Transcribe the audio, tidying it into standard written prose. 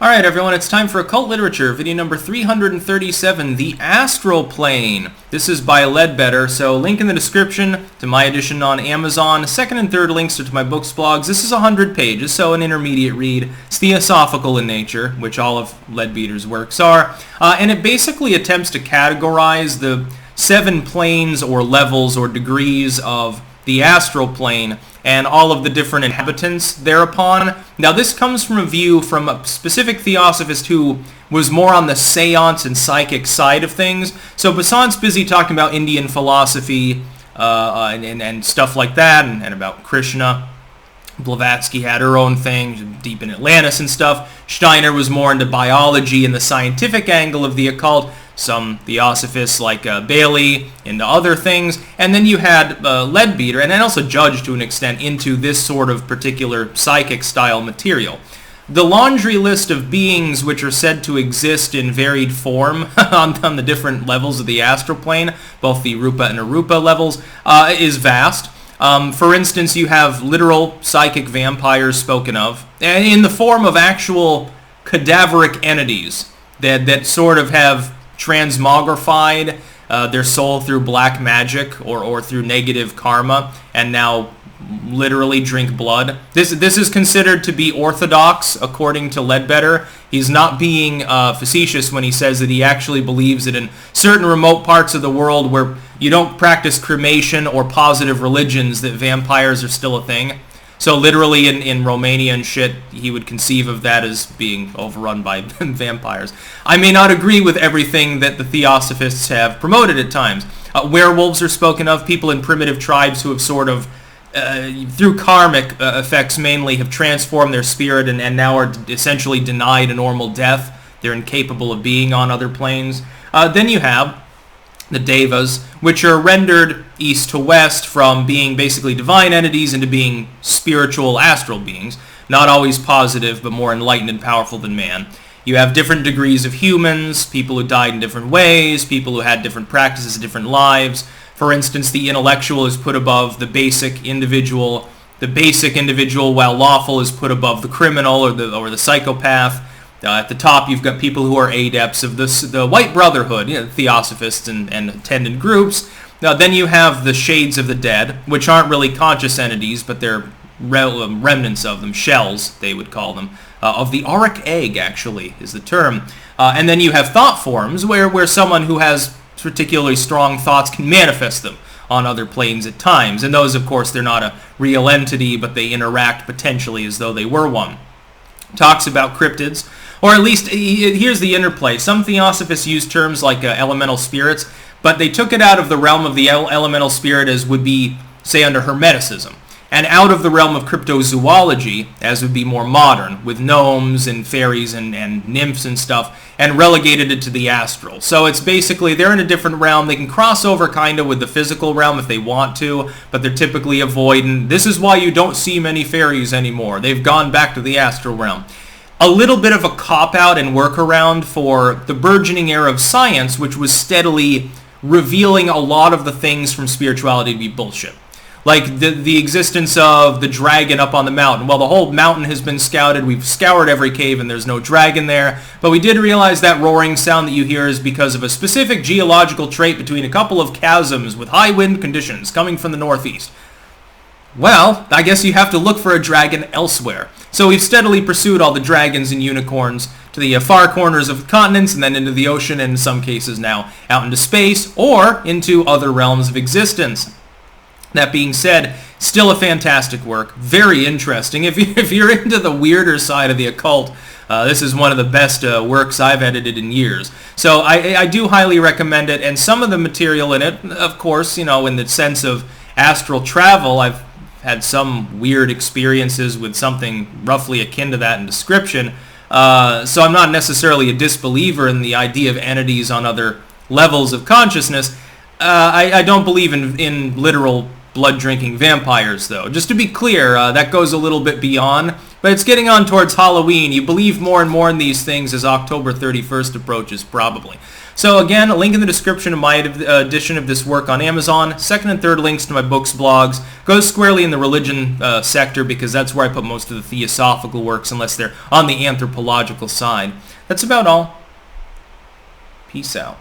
Alright everyone, it's time for Occult Literature, video number 337, The Astral Plane. This is by Ledbetter, so link in the description to my edition on Amazon. Second and third links are to my books blogs. This is 100 pages, so an intermediate read. It's theosophical in nature, which all of Ledbetter's works are, and it basically attempts to categorize the 7 planes or levels or degrees of the astral plane and all of the different inhabitants thereupon. Now this comes from a view from a specific theosophist who was more on the seance and psychic side of things. So Besant's busy talking about Indian philosophy and stuff like that, and about Krishna. Blavatsky had her own thing, deep in Atlantis and stuff. Steiner was more into biology and the scientific angle of the occult. Some theosophists like Bailey into other things. And then you had Ledbetter, and then also Judge to an extent, into this sort of particular psychic style material. The laundry list of beings which are said to exist in varied form on the different levels of the astral plane, both the Rupa and Arupa levels, is vast. For instance, you have literal psychic vampires spoken of, and in the form of actual cadaveric entities that sort of have transmogrified their soul through black magic or through negative karma, and now literally drink blood. This is considered to be orthodox according to Ledbetter. He's not being facetious when he says that he actually believes that in certain remote parts of the world where you don't practice cremation or positive religions, that vampires are still a thing. So literally in Romania and shit, he would conceive of that as being overrun by vampires. I may not agree with everything that the theosophists have promoted at times. Werewolves are spoken of, people in primitive tribes who have sort of, through karmic effects mainly, have transformed their spirit and now are essentially denied a normal death. They're incapable of being on other planes. Then you have the devas, which are rendered east to west from being basically divine entities into being spiritual astral beings. Not always positive, but more enlightened and powerful than man. You have different degrees of humans, people who died in different ways, people who had different practices, different lives. For instance, the intellectual is put above the basic individual. The basic individual, while lawful, is put above the criminal or the psychopath. At the top, you've got people who are adepts of the White Brotherhood, theosophists and attendant groups. Then you have the shades of the dead, which aren't really conscious entities, but they're remnants of them, shells, they would call them. Of the auric egg, actually, is the term. And then you have thought forms, where someone who has particularly strong thoughts can manifest them on other planes at times. And those, of course, they're not a real entity, but they interact potentially as though they were one. Talks about cryptids, or at least here's the interplay. Some theosophists use terms like elemental spirits, but they took it out of the realm of the elemental spirit as would be, say, under Hermeticism, and out of the realm of cryptozoology as would be more modern, with gnomes and fairies and nymphs and stuff, and relegated it to the astral. So it's basically, they're in a different realm. They can cross over kind of with the physical realm if they want to, but they're typically avoidant. This is why you don't see many fairies anymore. They've gone back to the astral realm. A little bit of a cop-out and workaround for the burgeoning era of science, which was steadily revealing a lot of the things from spirituality to be bullshit. Like the existence of the dragon up on the mountain. Well, the whole mountain has been scouted. We've scoured every cave and there's no dragon there. But we did realize that roaring sound that you hear is because of a specific geological trait between a couple of chasms with high wind conditions coming from the northeast. Well, I guess you have to look for a dragon elsewhere. So we've steadily pursued all the dragons and unicorns to the far corners of the continents and then into the ocean, and in some cases now out into space or into other realms of existence. That being said, still a fantastic work, very interesting. If you're into the weirder side of the occult, this is one of the best works I've edited in years. So I do highly recommend it, and some of the material in it, of course, in the sense of astral travel, I've had some weird experiences with something roughly akin to that in description. So I'm not necessarily a disbeliever in the idea of entities on other levels of consciousness. I don't believe in literal blood-drinking vampires, though. Just to be clear, that goes a little bit beyond, but it's getting on towards Halloween. You believe more and more in these things as October 31st approaches, probably. So again, a link in the description of my edition of this work on Amazon. Second and third links to my books, blogs. Goes squarely in the religion sector because that's where I put most of the theosophical works, unless they're on the anthropological side. That's about all. Peace out.